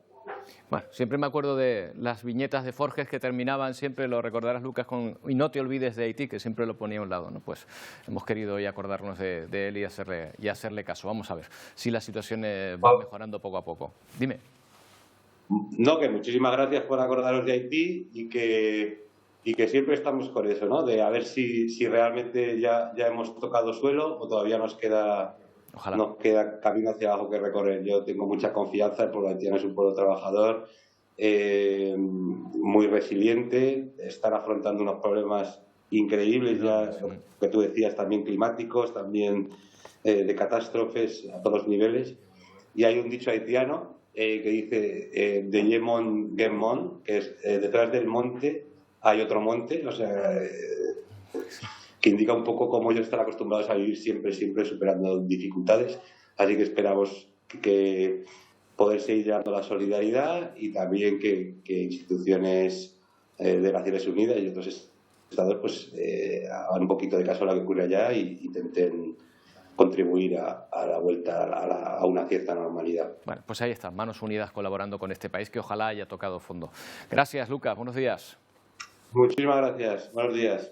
Bueno, siempre me acuerdo de las viñetas de Forges que terminaban siempre, lo recordarás, Lucas, con "y no te olvides de Haití", que siempre lo ponía a un lado, ¿no? Pues hemos querido hoy acordarnos de él y hacerle caso. Vamos a ver si la situación va mejorando poco a poco. Dime. No, que muchísimas gracias por acordaros de Haití y que siempre estamos con eso, ¿no? De a ver si realmente ya hemos tocado suelo o todavía nos queda camino hacia abajo que recorrer. Yo tengo mucha confianza, el pueblo haitiano es un pueblo trabajador, muy resiliente, están afrontando unos problemas increíbles, ya que tú decías, también climáticos, también de catástrofes a todos niveles. Y hay un dicho haitiano que dice de Yemon Genmon, que es detrás del monte hay otro monte, o sea, que indica un poco cómo ellos están acostumbrados a vivir siempre superando dificultades. Así que esperamos que poder seguir llevando la solidaridad y también que instituciones de Naciones Unidas y otros estados pues hagan un poquito de caso a lo que ocurre allá y intenten contribuir a la vuelta a una cierta normalidad. Bueno, pues ahí están, manos unidas colaborando con este país que ojalá haya tocado fondo. Gracias, Lucas. Buenos días. Muchísimas gracias. Buenos días.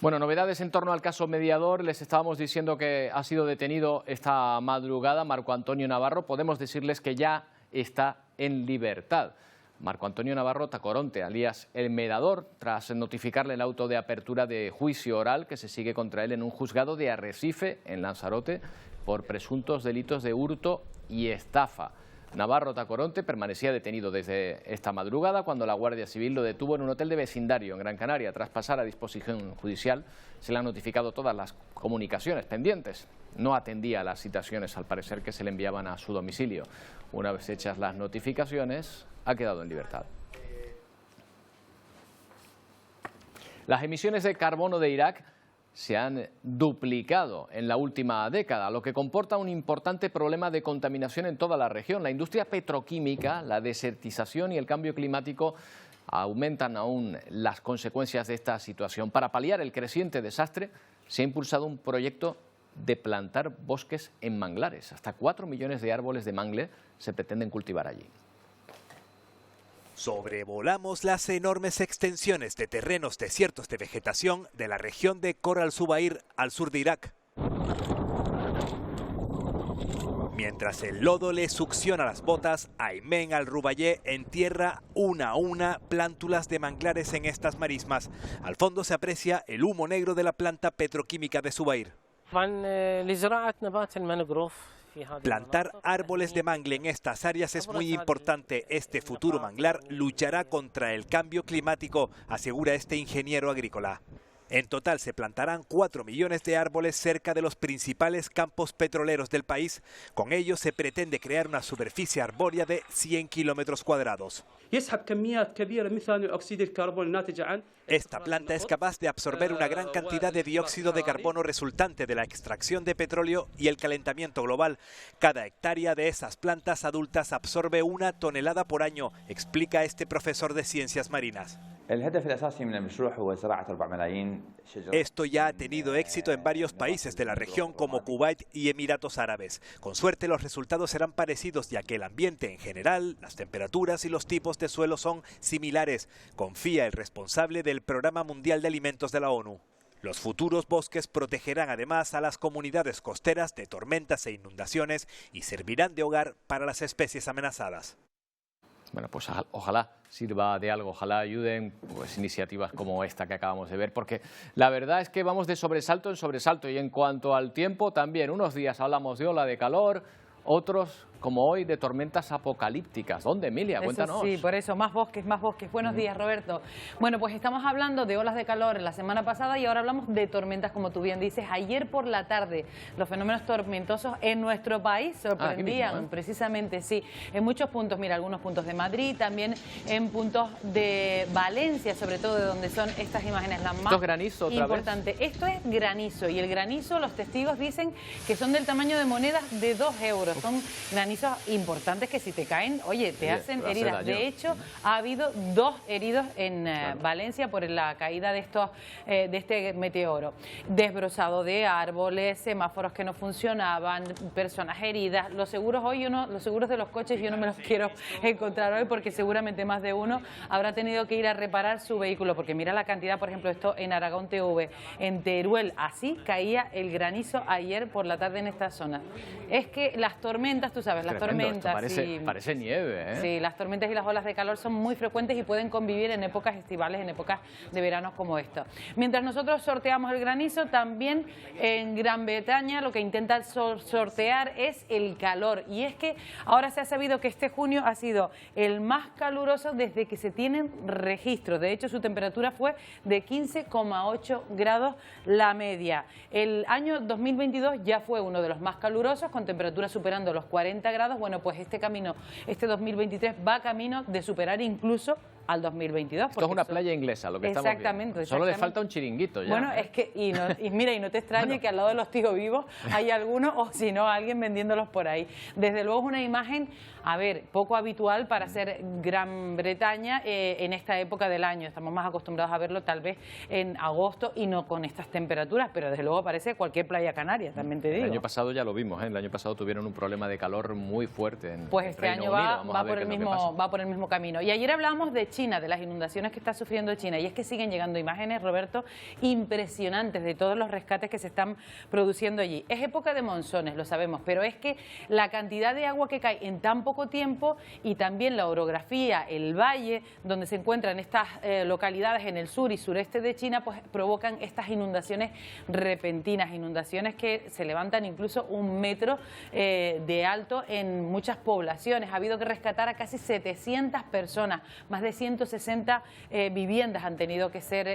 Bueno, novedades en torno al caso Mediador. Les estábamos diciendo que ha sido detenido esta madrugada Marco Antonio Navarro. Podemos decirles que ya está en libertad. Marco Antonio Navarro Tacoronte, alias El Mediador, tras notificarle el auto de apertura de juicio oral que se sigue contra él en un juzgado de Arrecife, en Lanzarote, por presuntos delitos de hurto y estafa. Navarro Tacoronte permanecía detenido desde esta madrugada cuando la Guardia Civil lo detuvo en un hotel de vecindario en Gran Canaria. Tras pasar a disposición judicial, se le han notificado todas las comunicaciones pendientes. No atendía a las citaciones, al parecer, que se le enviaban a su domicilio. Una vez hechas las notificaciones, ha quedado en libertad. Las emisiones de carbono de Irak se han duplicado en la última década, lo que comporta un importante problema de contaminación en toda la región. La industria petroquímica, la desertización y el cambio climático aumentan aún las consecuencias de esta situación. Para paliar el creciente desastre, se ha impulsado un proyecto de plantar bosques en manglares. Hasta 4 millones de árboles de mangle se pretenden cultivar allí. Sobrevolamos las enormes extensiones de terrenos desiertos de vegetación de la región de Khor al-Zubair, al sur de Irak. Mientras el lodo le succiona las botas, Aymen al-Rubayé entierra una a una plántulas de manglares en estas marismas. Al fondo se aprecia el humo negro de la planta petroquímica de Zubair. Plantar árboles de mangle en estas áreas es muy importante. Este futuro manglar luchará contra el cambio climático, asegura este ingeniero agrícola. En total se plantarán 4 millones de árboles cerca de los principales campos petroleros del país. Con ello se pretende crear una superficie arbórea de 100 kilómetros cuadrados. Esta planta es capaz de absorber una gran cantidad de dióxido de carbono resultante de la extracción de petróleo y el calentamiento global. Cada hectárea de esas plantas adultas absorbe 1 tonelada por año, explica este profesor de ciencias marinas. Esto ya ha tenido éxito en varios países de la región como Kuwait y Emiratos Árabes. Con suerte los resultados serán parecidos, ya que el ambiente en general, las temperaturas y los tipos de suelo son similares, confía el responsable del Programa Mundial de Alimentos de la ONU. Los futuros bosques protegerán además a las comunidades costeras de tormentas e inundaciones y servirán de hogar para las especies amenazadas. Bueno, pues ojalá sirva de algo, ojalá ayuden pues iniciativas como esta que acabamos de ver, porque la verdad es que vamos de sobresalto en sobresalto. Y en cuanto al tiempo también, unos días hablamos de ola de calor, otros, como hoy, de tormentas apocalípticas. ¿Dónde, Emilia? Cuéntanos. Sí, por eso, más bosques, más bosques. Buenos días, Roberto. Bueno, pues estamos hablando de olas de calor la semana pasada y ahora hablamos de tormentas, como tú bien dices. Ayer por la tarde, los fenómenos tormentosos en nuestro país sorprendían, mismo, precisamente, sí, en muchos puntos. Mira, algunos puntos de Madrid, también en puntos de Valencia, sobre todo, de donde son estas imágenes las más ¿Esto es granizo otra importantes. Vez? Esto es granizo, y el granizo, los testigos dicen que son del tamaño de monedas de 2 euros. Son granizos importantes que si te caen, oye, te hacen heridas. De hecho, ha habido 2 heridos en Valencia por la caída de este meteoro. Desbrozado de árboles, semáforos que no funcionaban, personas heridas. Los seguros los seguros de los coches yo no me los quiero encontrar hoy, porque seguramente más de uno habrá tenido que ir a reparar su vehículo, porque mira la cantidad, por ejemplo, esto en Aragón TV, en Teruel, así caía el granizo ayer por la tarde en esta zona. Es que las tormentas, tú sabes, las tormentas... Parece nieve, ¿eh? Sí, las tormentas y las olas de calor son muy frecuentes y pueden convivir en épocas estivales, en épocas de verano como esta. Mientras nosotros sorteamos el granizo, también en Gran Bretaña lo que intentan sortear es el calor. Y es que ahora se ha sabido que este junio ha sido el más caluroso desde que se tienen registros. De hecho, su temperatura fue de 15,8 grados la media. El año 2022 ya fue uno de los más calurosos, con temperaturas superando los 40 grados. Bueno, pues este 2023 va camino de superar incluso al 2022. Esto es una playa inglesa, lo que estamos viendo. Exactamente. Solo le falta un chiringuito ya. Bueno, es que, y mira, y no te extrañe que al lado de los tíos vivos hay algunos, o si no, alguien vendiéndolos por ahí. Desde luego es una imagen, a ver, poco habitual para ser Gran Bretaña en esta época del año. Estamos más acostumbrados a verlo tal vez en agosto y no con estas temperaturas, pero desde luego parece cualquier playa canaria, también te digo. El año pasado ya lo vimos, ¿eh? El año pasado tuvieron un problema de calor muy fuerte en Pues este Reino año Unido. va por el mismo camino. Y ayer hablábamos de China, de las inundaciones que está sufriendo China, y es que siguen llegando imágenes, Roberto, impresionantes de todos los rescates que se están produciendo allí. Es época de monzones, lo sabemos, pero es que la cantidad de agua que cae en tan poco tiempo y también la orografía, el valle donde se encuentran estas localidades en el sur y sureste de China, pues provocan estas inundaciones repentinas, inundaciones que se levantan incluso 1 metro de alto en muchas poblaciones. Ha habido que rescatar a casi 700 personas, más de 160 viviendas han tenido que ser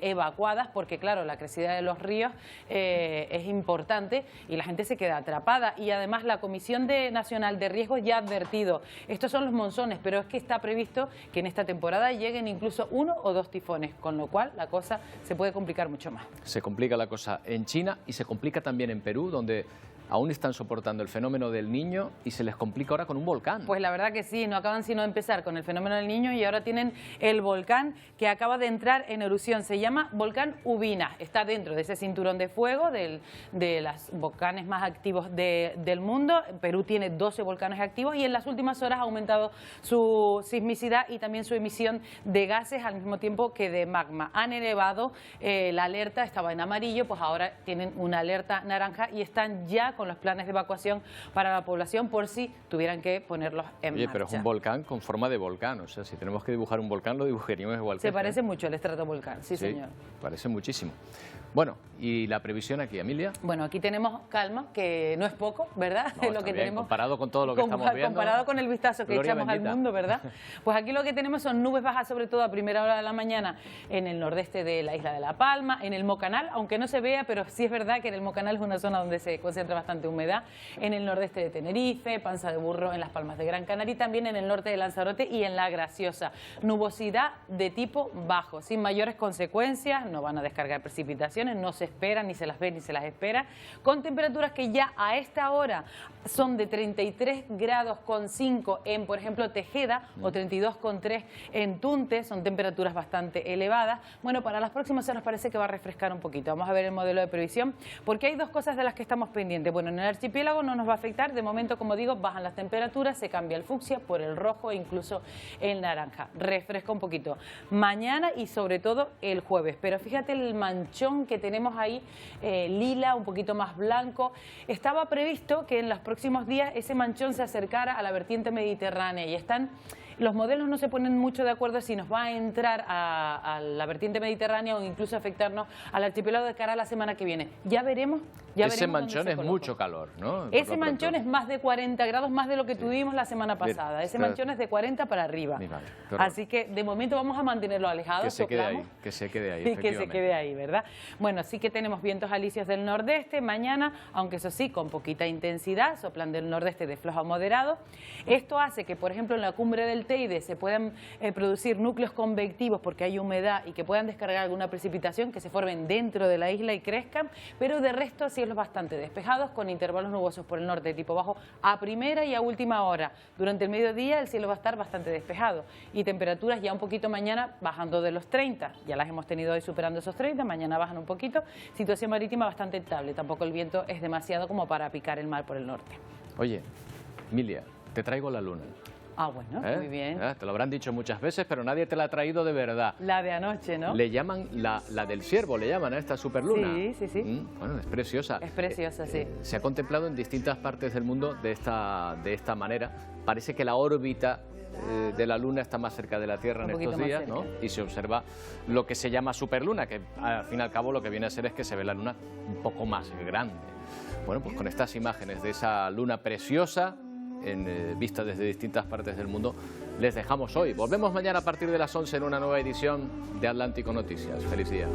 evacuadas porque, claro, la crecida de los ríos es importante y la gente se queda atrapada. Y además la Comisión Nacional de Riesgos ya ha advertido, estos son los monzones, pero es que está previsto que en esta temporada lleguen incluso 1 o 2 tifones, con lo cual la cosa se puede complicar mucho más. Se complica la cosa en China y se complica también en Perú, donde aún están soportando el fenómeno del Niño y se les complica ahora con un volcán. Pues la verdad que sí, no acaban sino de empezar con el fenómeno del Niño y ahora tienen el volcán que acaba de entrar en erupción. Se llama volcán Ubina, está dentro de ese cinturón de fuego de los volcanes más activos del mundo. Perú tiene 12 volcanes activos y en las últimas horas ha aumentado su sismicidad y también su emisión de gases al mismo tiempo que de magma. Han elevado la alerta, estaba en amarillo, pues ahora tienen una alerta naranja y están ya con los planes de evacuación para la población por si tuvieran que ponerlos en marcha. Pero es un volcán con forma de volcán, o sea, si tenemos que dibujar un volcán lo dibujaríamos igual. Se parece mucho el estratovolcán, sí, señor. Parece muchísimo. Bueno, ¿y la previsión aquí, Emilia? Bueno, aquí tenemos calma, que no es poco, ¿verdad? No, lo que bien, tenemos comparado con todo lo que estamos viendo. Comparado con el vistazo que echamos al mundo, ¿verdad? Pues aquí lo que tenemos son nubes bajas, sobre todo a primera hora de la mañana en el nordeste de la isla de La Palma, en el Mocanal, aunque no se vea, pero sí es verdad que en el Mocanal es una zona donde se concentra bastante humedad, en el nordeste de Tenerife, Panza de Burro en las Palmas de Gran Canaria y también en el norte de Lanzarote y en La Graciosa. Nubosidad de tipo bajo, sin mayores consecuencias, no van a descargar precipitaciones, no se esperan, ni se las ve ni se las espera, con temperaturas que ya a esta hora son de 33 grados con 5 en, por ejemplo, Tejeda o 32,3 en Tunte, son temperaturas bastante elevadas. Bueno, para las próximas horas parece que va a refrescar un poquito. Vamos a ver el modelo de previsión, porque hay dos cosas de las que estamos pendientes. Bueno, en el archipiélago no nos va a afectar, de momento, como digo, bajan las temperaturas, se cambia el fucsia por el rojo e incluso el naranja. Refresca un poquito mañana y sobre todo el jueves, pero fíjate el manchón que tenemos ahí, lila, un poquito más blanco. Estaba previsto que en los próximos días ese manchón se acercara a la vertiente mediterránea y están... Los modelos no se ponen mucho de acuerdo si nos va a entrar a la vertiente mediterránea o incluso afectarnos al archipiélago de cara a la semana que viene. Ya veremos. Ese manchón es mucho calor, ¿no? Ese manchón es más de 40 grados, más de lo que tuvimos la semana pasada. Ese manchón es de 40 para arriba. Así que de momento vamos a mantenerlo alejado. Que se quede ahí, que se quede ahí. Sí, que se quede ahí, ¿verdad? Bueno, sí que tenemos vientos alisios del nordeste mañana, aunque eso sí, con poquita intensidad, soplan del nordeste de flojo a moderado. Esto hace que, por ejemplo, en la cumbre del Teide se puedan producir núcleos convectivos porque hay humedad y que puedan descargar alguna precipitación que se formen dentro de la isla y crezcan, pero de resto cielos bastante despejados con intervalos nubosos por el norte de tipo bajo a primera y a última hora. Durante el mediodía el cielo va a estar bastante despejado y temperaturas ya un poquito mañana bajando de los 30, ya las hemos tenido hoy superando esos 30, mañana bajan un poquito, situación marítima bastante estable, tampoco el viento es demasiado como para picar el mar por el norte. Oye, Emilia, te traigo la luna. Ah, bueno, muy bien. Te lo habrán dicho muchas veces, pero nadie te la ha traído de verdad. La de anoche, ¿no? Le llaman la del ciervo, le llaman a esta superluna. Sí, sí, sí. Bueno, es preciosa. Es preciosa, sí. Se ha contemplado en distintas partes del mundo de esta manera. Parece que la órbita de la Luna está más cerca de la Tierra en estos días, ¿no? Y se observa lo que se llama superluna, que al fin y al cabo lo que viene a ser es que se ve la Luna un poco más grande. Bueno, pues con estas imágenes de esa Luna preciosa, vista desde distintas partes del mundo, les dejamos hoy. Volvemos mañana a partir de las 11 en una nueva edición de Atlántico Noticias. Feliz día.